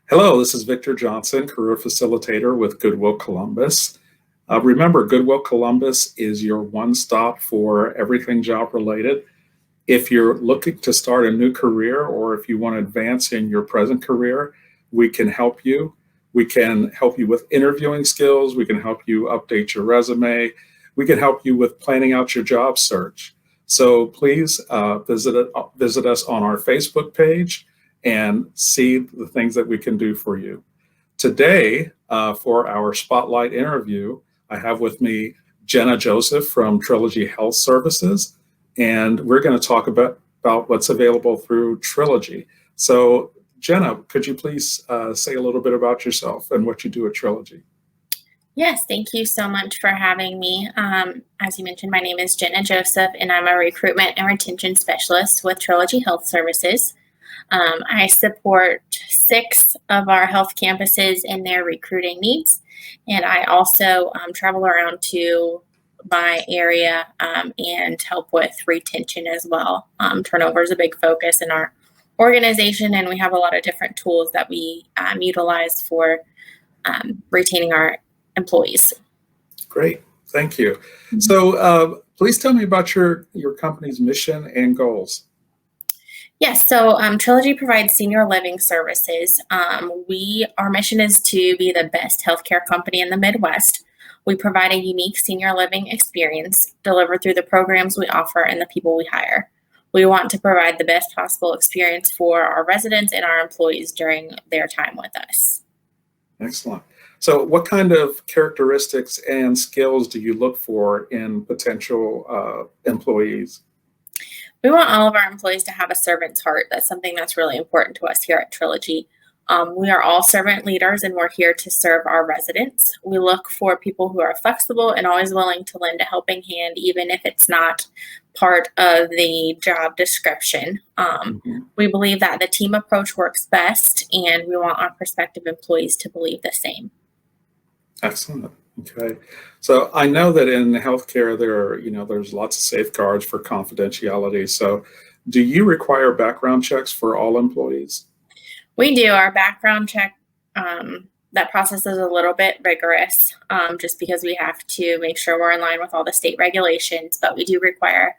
Hello, this is Victor Johnson, Career Facilitator with Goodwill Columbus. Remember, Goodwill Columbus is your one-stop for everything job-related. If you're looking to start a new career or if you want to advance in your present career, we can help you. We can help you with interviewing skills. We can help you update your resume. We can help you with planning out your job search. So please visit us on our Facebook page and see the things that we can do for you. Today, for our spotlight interview, I have with me Jenna Joseph from Trilogy Health Services, and we're going to talk about what's available through Trilogy. So Jenna, could you please say a little bit about yourself and what you do at Trilogy? Yes, thank you so much for having me. As you mentioned, my name is Jenna Joseph, and I'm a recruitment and retention specialist with Trilogy Health Services. I support 6 of our health campuses in their recruiting needs, and I also travel around to my area and help with retention as well. Turnover is a big focus in our organization, and we have a lot of different tools that we utilize for retaining our employees. Great, thank you. So please tell me about your company's mission and goals. Yes, so Trilogy provides senior living services. Our mission is to be the best healthcare company in the Midwest. We provide a unique senior living experience delivered through the programs we offer and the people we hire. We want to provide the best possible experience for our residents and our employees during their time with us. Excellent. So what kind of characteristics and skills do you look for in potential employees? We want all of our employees to have a servant's heart. That's something that's really important to us here at Trilogy. We are all servant leaders, and we're here to serve our residents. We look for people who are flexible and always willing to lend a helping hand, even if it's not part of the job description. We believe that the team approach works best, and we want our prospective employees to believe the same. Excellent. Okay. So I know that in healthcare there's lots of safeguards for confidentiality. So do you require background checks for all employees? We do. Our background check, that process is a little bit rigorous, just because we have to make sure we're in line with all the state regulations, but we do require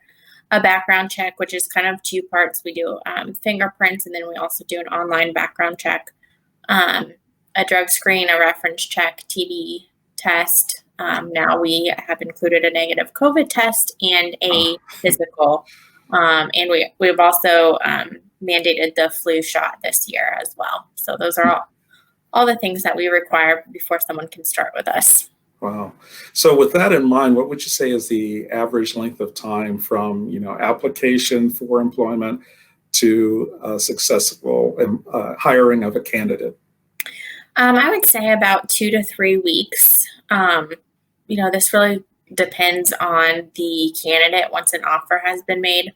a background check, which is kind of 2 parts. We do fingerprints, and then we also do an online background check, a drug screen, a reference check, TB test. Now we have included a negative COVID test and a physical, and we've also mandated the flu shot this year as well. So those are all the things that we require before someone can start with us. Wow. So with that in mind, what would you say is the average length of time from application for employment to successful hiring of a candidate? I would say about 2 to 3 weeks. This really depends on the candidate once an offer has been made.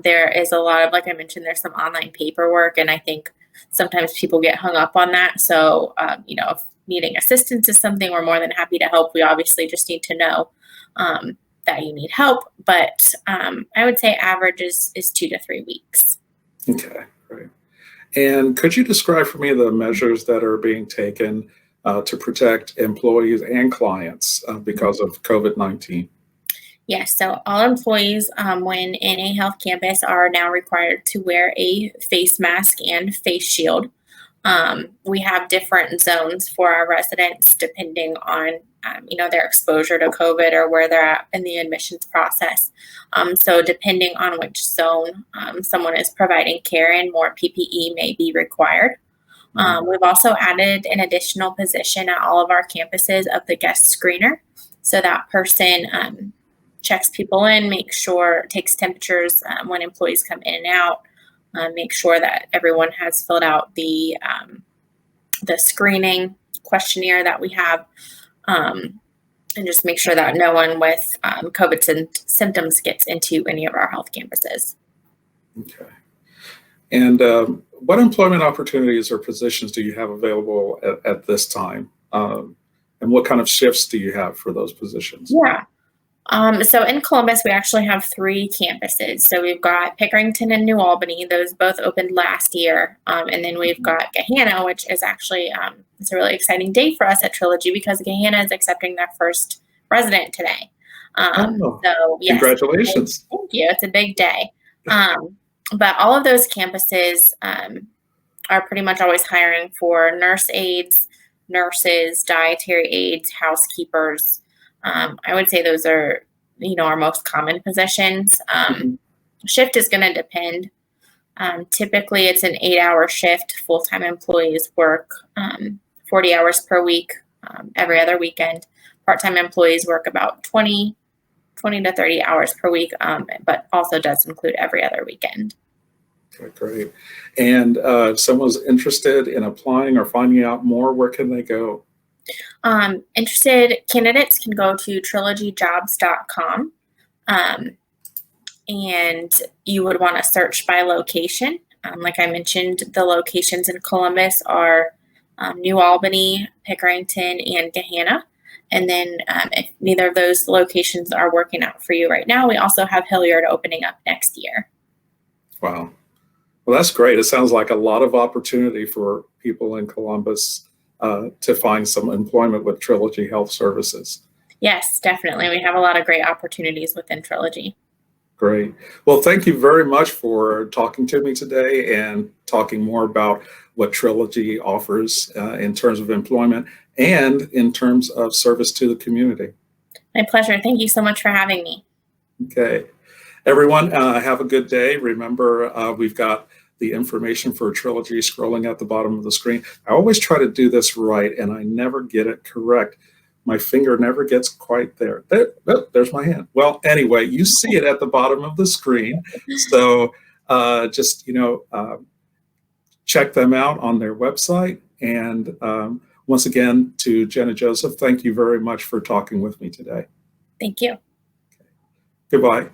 There is a lot of, like I mentioned, there's some online paperwork, and I think sometimes people get hung up on that. So, if needing assistance is something, we're more than happy to help. We obviously just need to know that you need help. But I would say average is 2 to 3 weeks. Okay, great. And could you describe for me the measures that are being taken to protect employees and clients because of COVID-19? Yes, so all employees, when in a health campus, are now required to wear a face mask and face shield. We have different zones for our residents depending on, their exposure to COVID or where they're at in the admissions process. So depending on which zone someone is providing care in, more PPE may be required. We've also added an additional position at all of our campuses of the guest screener. So that person checks people in, takes temperatures when employees come in and out, make sure that everyone has filled out the screening questionnaire that we have, and just make sure that no one with COVID symptoms gets into any of our health campuses. Okay. And what employment opportunities or positions do you have available at this time? And what kind of shifts do you have for those positions? Yeah. So in Columbus, we actually have 3 campuses. So we've got Pickerington and New Albany. Those both opened last year. And then we've got Gahanna, which is actually it's a really exciting day for us at Trilogy because Gahanna is accepting their first resident today. Oh, So yes, congratulations. thank you. It's a big day. But all of those campuses are pretty much always hiring for nurse aides, nurses, dietary aides, housekeepers. I would say those are, our most common positions. Shift is going to depend. Typically, it's an 8-hour shift. Full-time employees work 40 hours per week, every other weekend. Part-time employees work about 20 to 30 hours per week, but also does include every other weekend. Okay, great. And if someone's interested in applying or finding out more, where can they go? Interested candidates can go to trilogyjobs.com, and you would want to search by location. Like I mentioned, the locations in Columbus are New Albany, Pickerington, and Gahanna. And then if neither of those locations are working out for you right now, we also have Hilliard opening up next year. Wow. Well, that's great. It sounds like a lot of opportunity for people in Columbus to find some employment with Trilogy Health Services. Yes, definitely. We have a lot of great opportunities within Trilogy. Great. Well, thank you very much for talking to me today and talking more about what Trilogy offers in terms of employment and in terms of service to the community. My pleasure. Thank you so much for having me. Okay. Everyone, have a good day. Remember, we've got the information for Trilogy scrolling at the bottom of the screen. I always try to do this right, and I never get it correct. My finger never gets quite there. There's my hand. Well, anyway, you see it at the bottom of the screen. So just, check them out on their website. And once again, to Jenna Joseph, thank you very much for talking with me today. Thank you. Goodbye.